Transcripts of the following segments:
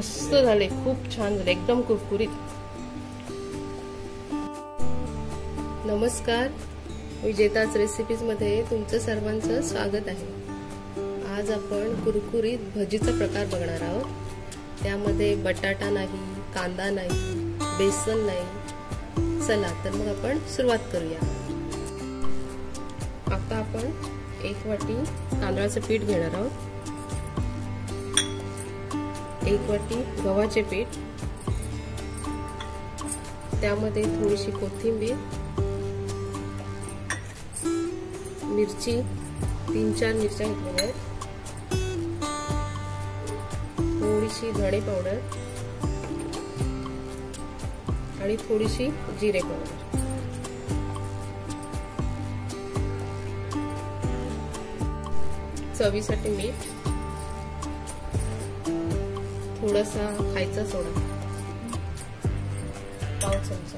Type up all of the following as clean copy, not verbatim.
मस्त झाले, खूप छान झाले, एकदम कुरकुरीत। नमस्कार, विजेताच रेसिपीज मध्ये तुमचं सर्वांचं स्वागत आहे। आज आपण कुरकुरीत भजीचा प्रकार बघणार आहोत। त्यामध्ये बटाटा नाही, कांदा नाही, बेसन नाही। चला तर मग आपण सुरुवात करूया। आता आपण 1 वाटी तांदळाचं पीठ घेणार आहोत, 1 वाटी गव्हाचे पीठ, त्यामध्ये थोडीशी कोथिंबीर, मिरची 3-4 मिरच्या घेतलेल्या आहेत, थोडीशी धणे पावडर आणि थोडीशी जिरे पावडर। चवीसाठी मीठ, थोडासा खायचा सोडा, पाव चमचा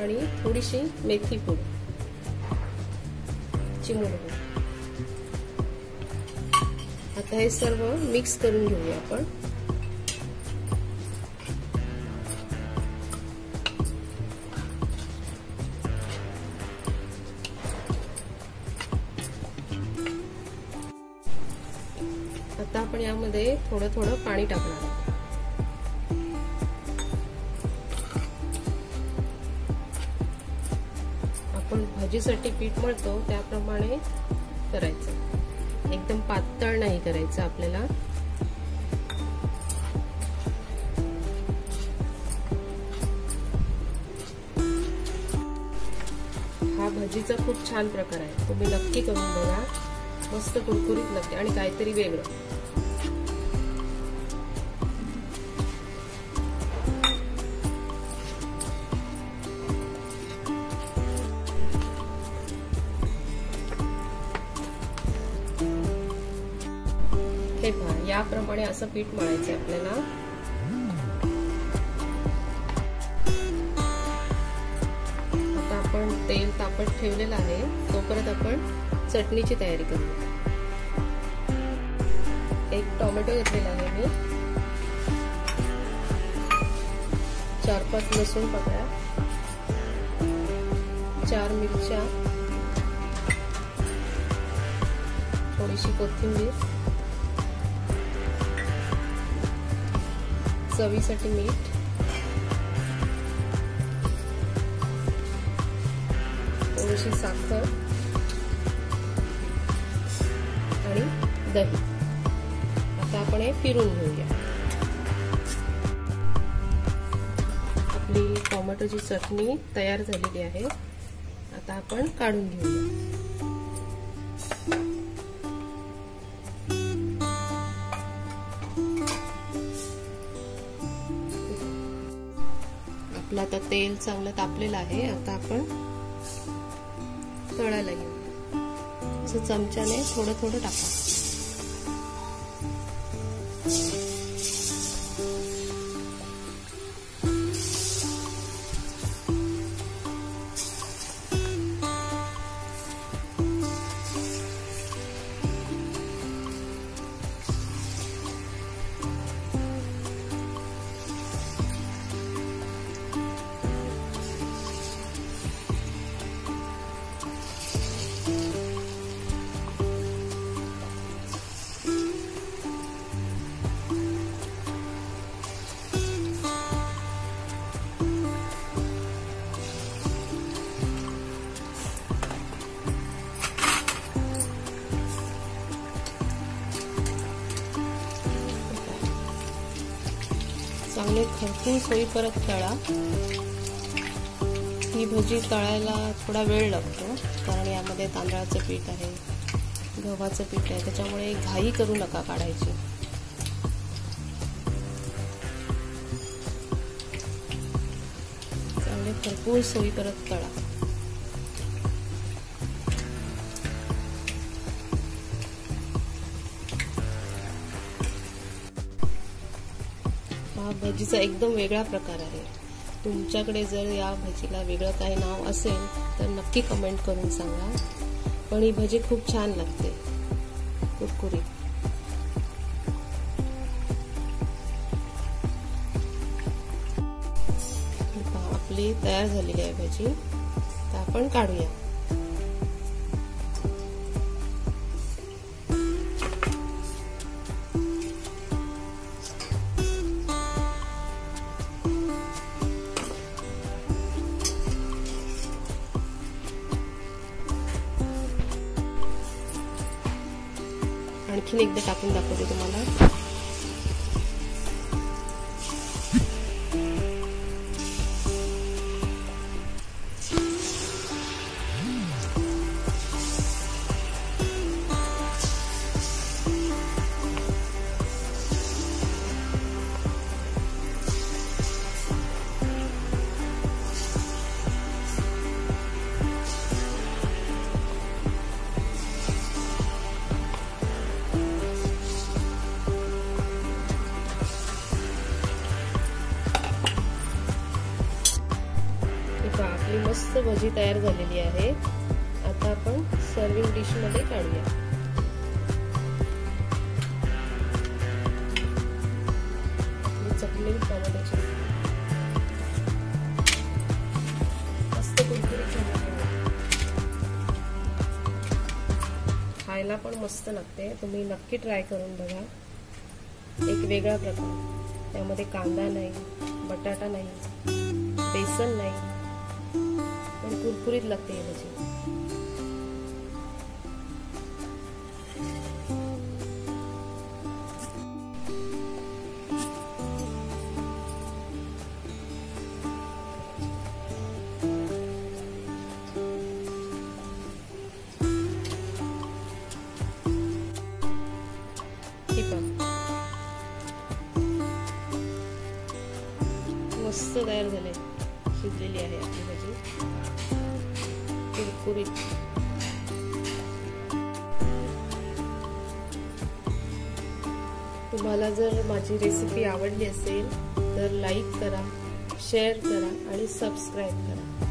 आणि थोडीशी मेथी पूड, चिमूटभर। आता हे सर्व मिक्स करून घेऊया आपण। आता आपण यामध्ये थोडं थोडं पाणी टाकणार आहोत। आपण भाजीसाठी पीठ मळतो त्याप्रमाणे करायचं, एकदम पातळ नाही करायचं आपल्याला। हा भजीचा खूप छान प्रकार आहे, तुम्ही नक्की करून बघा, मस्त कुरकुरीत लागते आणि काहीतरी वेगळं। हे पहा, याप्रमाणे असं पीठ मळायचं आपल्याला। आता आपण तेल तापत ठेवलेलं आहे, तोपर्यंत आपण चटणीची तयारी करूया। 1 टोमॅटो घेतलेला आहे मी, 4-5 लसूण पाकळ्या, 4 मिरच्या, थोडीशी कोथिंबीर, चवीसाठी मीठ, थोडीशी साखर आणि दही। आता आपण हे फिरून घेऊया। आपली टोमॅटोची चटणी तयार झालेली आहे, आता आपण काढून घेऊया। आपलं आता तेल चांगलं तापलेलं आहे, आता आपण तळायला घेऊया। असं चमच्याने थोडं थोडं टाका। चांगले खरपूस होईपर्यंत तळा। ही भजी तळायला थोडा वेळ लागतो, कारण यामध्ये तांदळाचं पीठ आहे, गव्हाचं पीठ आहे, त्याच्यामुळे घाई करू नका काढायची। चांगले खरपूस होईपर्यंत तळा। हा भजीचा एकदम वेगळा प्रकार आहे। तुमच्याकडे जर या भजीला वेगळं काही नाव असेल तर नक्की कमेंट करून सांगा, पण ही भजी खूप छान लागते, कुरकुरीत। आपली तयार झालेली आहे भाजी, तर आपण काढूया. आणखीन एकदा टाकून दाखवते तुम्हाला. आपली मस्त भजी तयार झालेली आहे. आता आपण सर्विंग डिश मध्ये काढूया. चटणी टोमॅटोची मस्त कुरकुरीत झालेली आहे. खायला पण मस्त लागते. तुम्ही नक्की ट्राय करून बघा. एक वेगळा प्रकार. त्यामध्ये कांदा नाही, बटाटा नाही, बेसन नाही, पण कुरकुरीत लागते ही भाजी. मस्त तयार झाले. शिजलेली आहे आपली भाजी कुरकुरीत. तुम्हाला जर माझी रेसिपी आवडली असेल तर लाईक करा, शेअर करा आणि सबस्क्राईब करा.